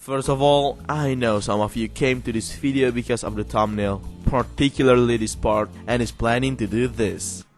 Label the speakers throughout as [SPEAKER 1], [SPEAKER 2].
[SPEAKER 1] First of all, I know some of you came to this video because of the thumbnail, particularly this part, and is planning to do this.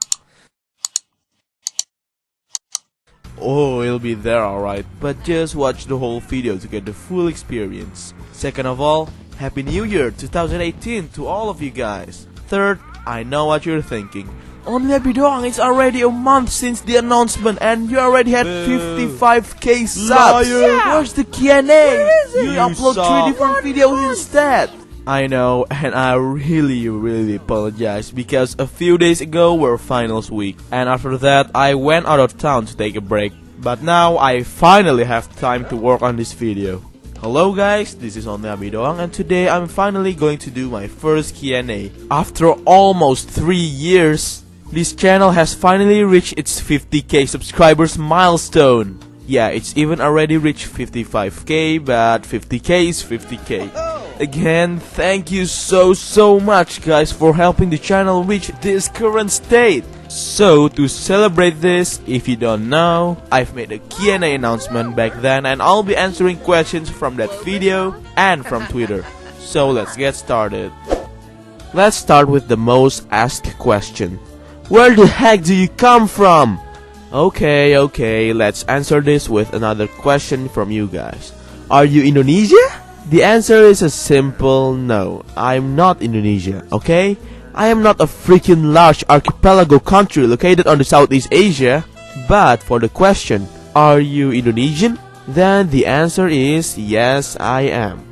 [SPEAKER 1] Oh, it'll be there alright, but just watch the whole video to get the full experience. Second of all, Happy New Year 2018 to all of you guys. Third, I know what you're thinking. Onlyabidoang, it's already a month since the announcement and you already had 55k subs. Where's the Q&A? You upload 3 different videos instead. I know, and I really apologize because a few days ago were finals week, and after that I went out of town to take a break. But now I finally have time to work on this video. Hello guys, this is Onlyabidoang, and today I'm finally going to do my first Q&A. After almost 3 years, this channel has finally reached its 50k subscribers milestone. Yeah, it's even already reached 55k, but 50k is 50k. Again, thank you so much guys for helping the channel reach this current state. So, to celebrate this, if you don't know, I've made a Q&A announcement back then and I'll be answering questions from that video and from Twitter. So let's get started. Let's start with the most asked question. Where the heck do you come from? Okay, let's answer this with another question from you guys. Are you Indonesia? The answer is a simple no. I'm not Indonesia, okay? I am not a freaking large archipelago country located on the Southeast Asia. But for the question, are you Indonesian? Then the answer is yes, I am.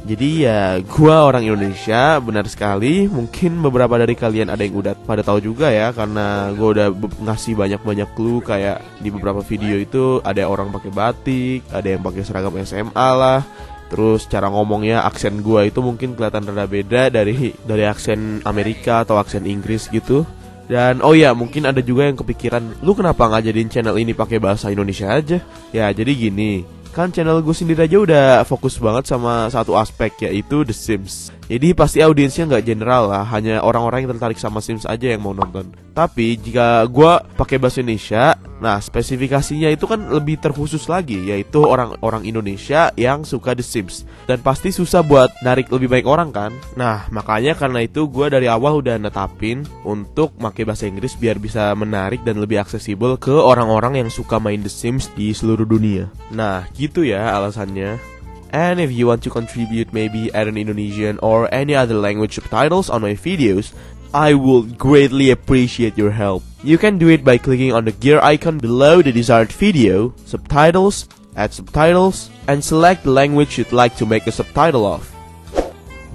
[SPEAKER 1] Jadi ya, gua orang Indonesia, benar sekali. Mungkin beberapa dari kalian ada yang udah pada tahu juga ya, karena gua udah ngasih banyak clue kayak di beberapa video itu ada orang pakai batik, ada yang pakai seragam SMA lah. Terus cara ngomongnya, aksen gua itu mungkin kelihatan rada beda dari aksen Amerika atau aksen Inggris gitu. Dan oh ya, mungkin ada juga yang kepikiran, lu kenapa nggak jadiin channel ini pakai bahasa Indonesia aja? Ya jadi gini, kan channel gue sendiri aja udah fokus banget sama satu aspek, yaitu The Sims. Jadi pasti audiensnya nggak general lah, hanya orang-orang yang tertarik sama Sims aja yang mau nonton. Tapi jika gue pakai bahasa Indonesia, nah spesifikasinya itu kan lebih terkhusus lagi, yaitu orang-orang Indonesia yang suka The Sims. Dan pasti susah buat narik lebih banyak orang kan. Nah makanya karena itu gue dari awal udah netapin untuk pakai bahasa Inggris biar bisa menarik dan lebih aksesibel ke orang-orang yang suka main The Sims di seluruh dunia. Nah gitu ya alasannya. And if you want to contribute, maybe add an Indonesian or any other language subtitles on my videos, I would greatly appreciate your help. You can do it by clicking on the gear icon below the desired video, subtitles, add subtitles, and select the language you'd like to make a subtitle of.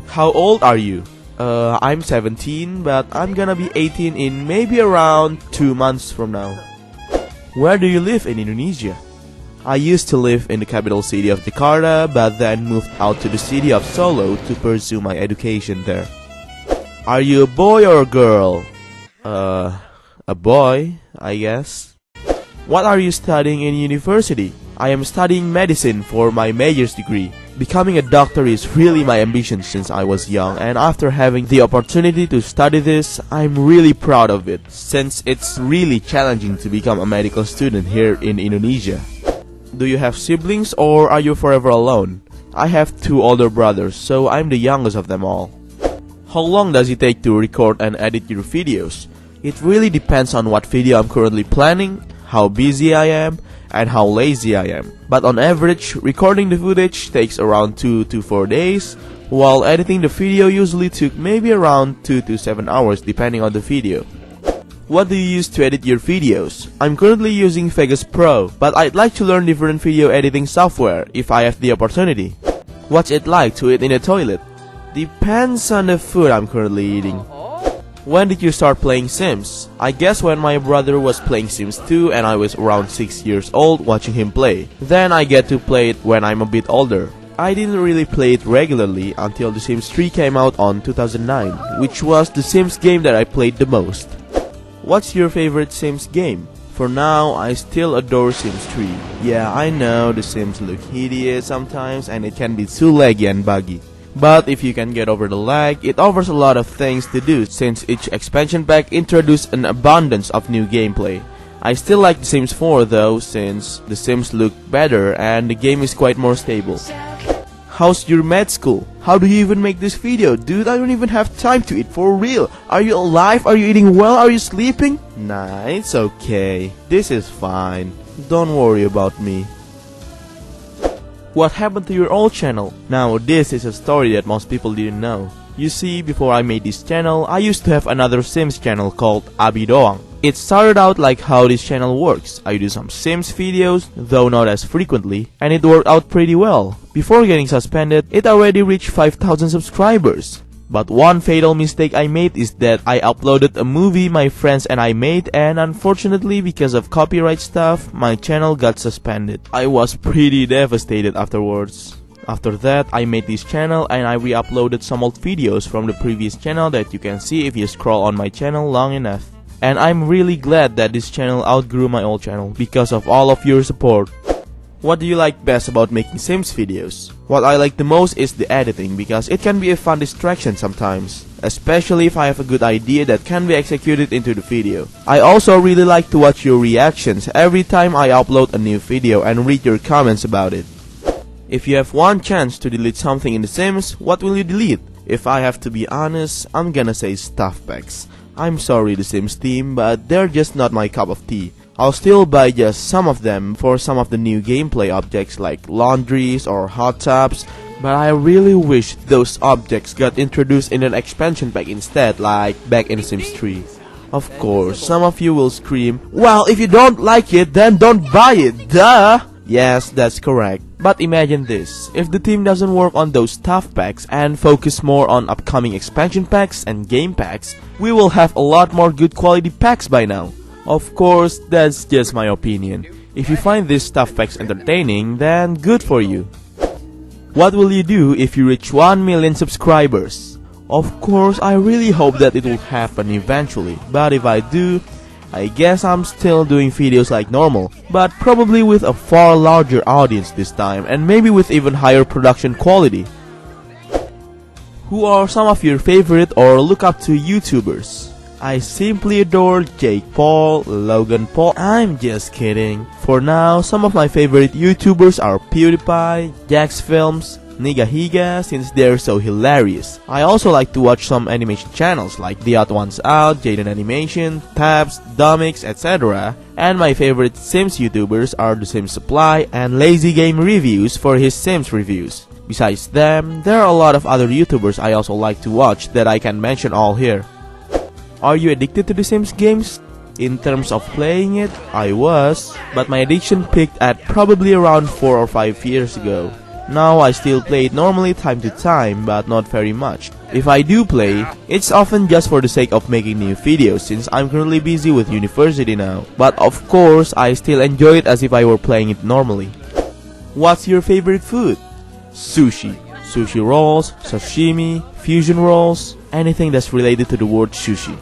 [SPEAKER 1] How old are you? I'm 17, but I'm gonna be 18 in maybe around 2 months from now. Where do you live in Indonesia? I used to live in the capital city of Jakarta, but then moved out to the city of Solo to pursue my education there. Are you a boy or a girl? A boy, I guess. What are you studying in university? I am studying medicine for my major's degree. Becoming a doctor is really my ambition since I was young, and after having the opportunity to study this, I'm really proud of it, since it's really challenging to become a medical student here in Indonesia. Do you have siblings or are you forever alone? I have 2 older brothers, so I'm the youngest of them all. How long does it take to record and edit your videos? It really depends on what video I'm currently planning, how busy I am, and how lazy I am. But on average, recording the footage takes around 2 to 4 days, while editing the video usually took maybe around 2 to 7 hours depending on the video. What do you use to edit your videos? I'm currently using Vegas Pro, but I'd like to learn different video editing software if I have the opportunity. What's it like to eat in a toilet? Depends on the food I'm currently eating. When did you start playing Sims? I guess when my brother was playing Sims 2 and I was around 6 years old watching him play. Then I get to play it when I'm a bit older. I didn't really play it regularly until The Sims 3 came out on 2009, which was the Sims game that I played the most. What's your favorite Sims game? For now, I still adore Sims 3. Yeah, I know the Sims look hideous sometimes and it can be too laggy and buggy. But if you can get over the lag, it offers a lot of things to do since each expansion pack introduced an abundance of new gameplay. I still like The Sims 4 though, since The Sims look better and the game is quite more stable. How's your med school? How do you even make this video? Dude, I don't even have time to eat, for real. Are you alive? Are you eating well? Are you sleeping? Nah, it's okay. This is fine. Don't worry about me. What happened to your old channel? Now, this is a story that most people didn't know. You see, before I made this channel, I used to have another Sims channel called Onlyabidoang. It started out like how this channel works. I do some Sims videos, though not as frequently, and it worked out pretty well. Before getting suspended, it already reached 5,000 subscribers. But one fatal mistake I made is that I uploaded a movie my friends and I made, and unfortunately because of copyright stuff, my channel got suspended. I was pretty devastated afterwards. After that, I made this channel and I re-uploaded some old videos from the previous channel that you can see if you scroll on my channel long enough. And I'm really glad that this channel outgrew my old channel because of all of your support. What do you like best about making Sims videos? What I like the most is the editing, because it can be a fun distraction sometimes, especially if I have a good idea that can be executed into the video. I also really like to watch your reactions every time I upload a new video and read your comments about it. If you have one chance to delete something in The Sims, what will you delete? If I have to be honest, I'm gonna say stuff packs. I'm sorry The Sims team, but they're just not my cup of tea. I'll still buy just some of them for some of the new gameplay objects like laundries or hot tubs, but I really wish those objects got introduced in an expansion pack instead, like back in Sims 3. Of course, some of you will scream, well, if you don't like it, then don't buy it, duh! Yes, that's correct. But imagine this, if the team doesn't work on those stuff packs and focus more on upcoming expansion packs and game packs, we will have a lot more good quality packs by now. Of course, that's just my opinion. If you find these stuff packs entertaining, then good for you. What will you do if you reach 1 million subscribers? Of course, I really hope that it will happen eventually, but if I do, I guess I'm still doing videos like normal, but probably with a far larger audience this time, and maybe with even higher production quality. Who are some of your favorite or look up to YouTubers? I simply adore Jake Paul, Logan Paul. I'm just kidding. For now, some of my favorite YouTubers are PewDiePie, Jax Films, Nigahiga, since they're so hilarious. I also like to watch some animation channels like The Odd Ones Out, Jaden Animation, Tabs, Domix, etc. And my favorite Sims YouTubers are The Sims Supply and Lazy Game Reviews for his Sims reviews. Besides them, there are a lot of other YouTubers I also like to watch that I can mention all here. Are you addicted to The Sims games? In terms of playing it, I was, but my addiction peaked at probably around 4 or 5 years ago. Now I still play it normally time to time, but not very much. If I do play, it's often just for the sake of making new videos, since I'm currently busy with university now. But of course, I still enjoy it as if I were playing it normally. What's your favorite food? Sushi. Sushi rolls, sashimi, fusion rolls, anything that's related to the word sushi.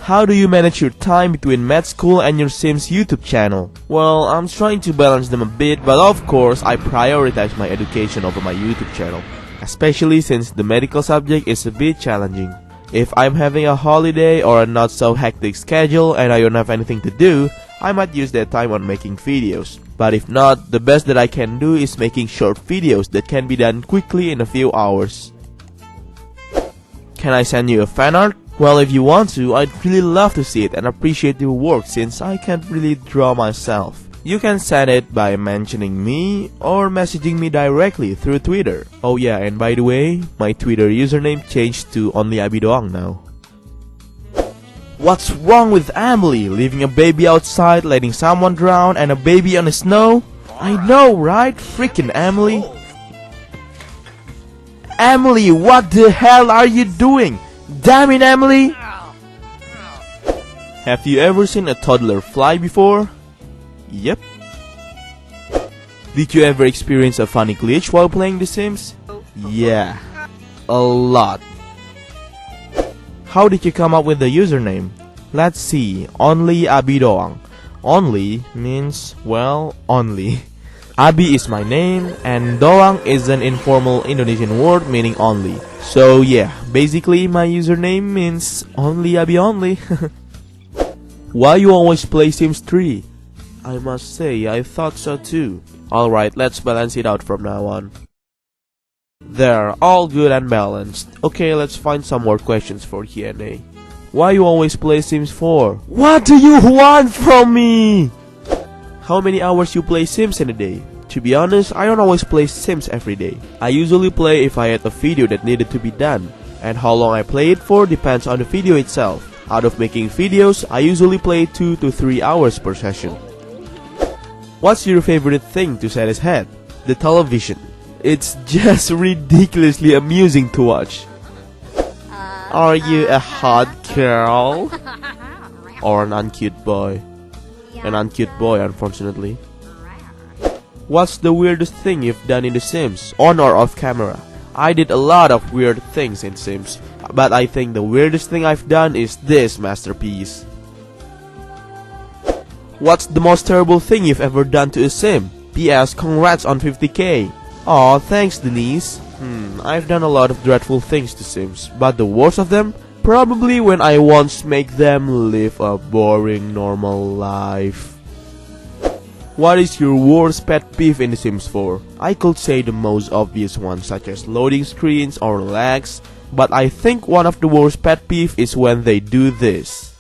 [SPEAKER 1] How do you manage your time between med school and your Sims YouTube channel? Well, I'm trying to balance them a bit, but of course I prioritize my education over my YouTube channel, especially since the medical subject is a bit challenging. If I'm having a holiday or a not so hectic schedule and I don't have anything to do, I might use that time on making videos. But if not, the best that I can do is making short videos that can be done quickly in a few hours. Can I send you a fan art? Well, if you want to, I'd really love to see it and appreciate your work since I can't really draw myself. You can send it by mentioning me or messaging me directly through Twitter. Oh yeah, and by the way, my Twitter username changed to Onlyabidoang now. What's wrong with Emily? Leaving a baby outside, letting someone drown, and a baby on the snow? I know, right? Freaking Emily. Emily, what the hell are you doing? Damn it, Emily! Have you ever seen a toddler fly before? Yep. Did you ever experience a funny glitch while playing The Sims? Yeah, a lot. How did you come up with the username? Let's see, Onlyabidoang. Only means, well, only. Abi is my name, and Doang is an informal Indonesian word meaning only. So yeah, basically my username means Only Abi Only. Why you always play Sims 3? I must say, I thought so too. Alright, let's balance it out from now on. There, all good and balanced. Okay, let's find some more questions for Q&A. Why you always play Sims 4? What do you want from me? How many hours you play Sims in a day? To be honest, I don't always play Sims every day. I usually play if I had a video that needed to be done. And how long I play it for depends on the video itself. Out of making videos, I usually play 2 to 3 hours per session. What's your favorite thing to set his head? The television. It's just ridiculously amusing to watch. Are you a hot girl? Or an uncute boy? An uncute boy, unfortunately. What's the weirdest thing you've done in The Sims, on or off camera? I did a lot of weird things in Sims, but I think the weirdest thing I've done is this masterpiece. What's the most terrible thing you've ever done to a Sim? P.S. Congrats on 50k. Aw, thanks Denise. I've done a lot of dreadful things to Sims, but the worst of them? Probably when I once make them live a boring normal life. What is your worst pet peeve in The Sims 4? I could say the most obvious ones such as loading screens or lags, but I think one of the worst pet peeve is when they do this.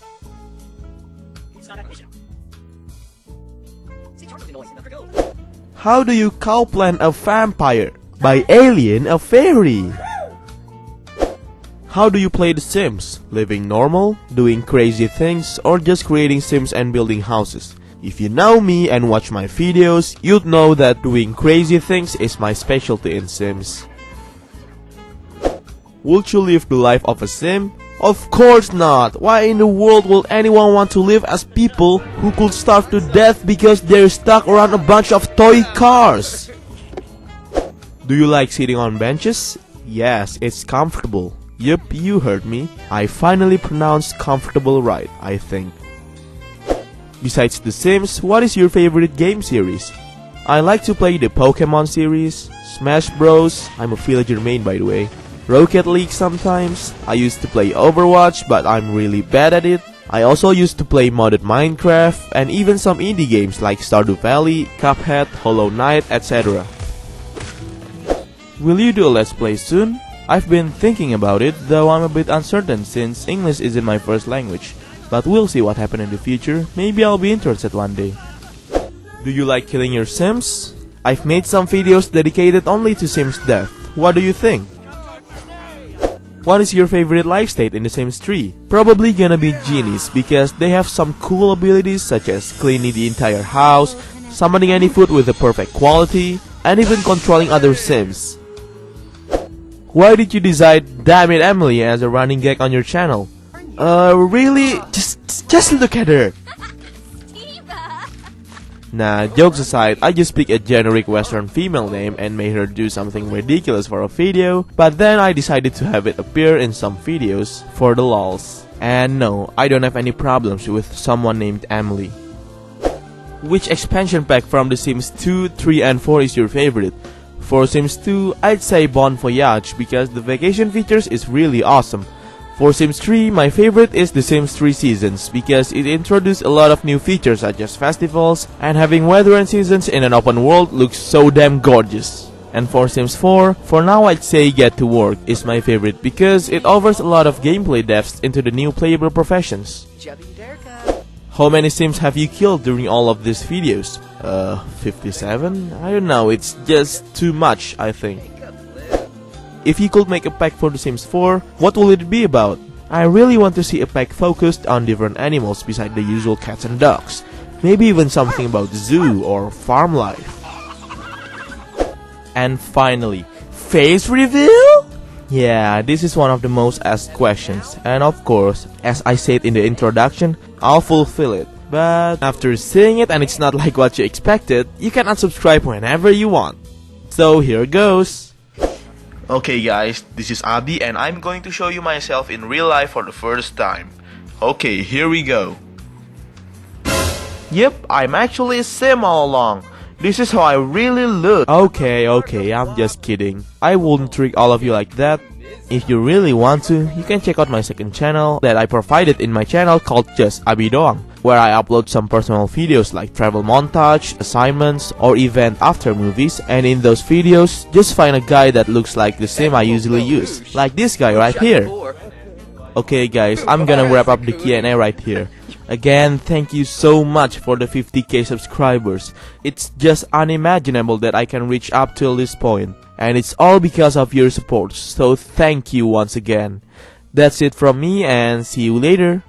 [SPEAKER 1] How do you cowplant a vampire? By alien a fairy. How do you play The Sims? Living normal, doing crazy things, or just creating Sims and building houses? If you know me and watch my videos, you'd know that doing crazy things is my specialty in Sims. Would you live the life of a Sim? Of course not! Why in the world would anyone want to live as people who could starve to death because they're stuck around a bunch of toy cars? Do you like sitting on benches? Yes, it's comfortable. Yup, you heard me. I finally pronounced comfortable right, I think. Besides The Sims, what is your favorite game series? I like to play the Pokemon series, Smash Bros, I'm a villager main by the way, Rocket League sometimes, I used to play Overwatch but I'm really bad at it. I also used to play modded Minecraft and even some indie games like Stardew Valley, Cuphead, Hollow Knight, etc. Will you do a Let's Play soon? I've been thinking about it, though I'm a bit uncertain since English isn't my first language. But we'll see what happens in the future, maybe I'll be interested one day. Do you like killing your Sims? I've made some videos dedicated only to Sims death. What do you think? What is your favorite life state in The Sims 3? Probably gonna be genies because they have some cool abilities such as cleaning the entire house, summoning any food with the perfect quality, and even controlling other Sims. Why did you decide Damn It Emily as a running gag on your channel? Really? Just look at her. Nah, jokes aside, I just picked a generic Western female name and made her do something ridiculous for a video, but then I decided to have it appear in some videos for the lols. And no, I don't have any problems with someone named Emily. Which expansion pack from The Sims 2, 3 and 4 is your favorite? For Sims 2, I'd say Bon Voyage because the vacation features is really awesome. For Sims 3, my favorite is The Sims 3 Seasons because it introduced a lot of new features such as festivals, and having weather and seasons in an open world looks so damn gorgeous. And for Sims 4, for now I'd say Get to Work is my favorite because it offers a lot of gameplay depth into the new playable professions. How many Sims have you killed during all of these videos? 57? I don't know, it's just too much, I think. If you could make a pack for The Sims 4, what will it be about? I really want to see a pack focused on different animals beside the usual cats and dogs. Maybe even something about the zoo or farm life. And finally, face reveal? Yeah, this is one of the most asked questions, and of course, as I said in the introduction, I'll fulfill it. But after seeing it and it's not like what you expected, you can unsubscribe whenever you want. So here goes. Okay guys, this is Abi and I'm going to show you myself in real life for the first time. Okay, here we go. Yep, I'm actually a Sim all along. This is how I really look. Okay, I'm just kidding. I wouldn't trick all of you like that. If you really want to, you can check out my second channel that I provided in my channel called Just Onlyabidoang. where I upload some personal videos like travel montage, assignments, or event after movies, and in those videos, just find a guy that looks like the same I usually use, like this guy right here. Okay guys, I'm gonna wrap up the Q&A right here. Again, thank you so much for the 50k subscribers. It's just unimaginable that I can reach up till this point. And it's all because of your support, so thank you once again. That's it from me and see you later.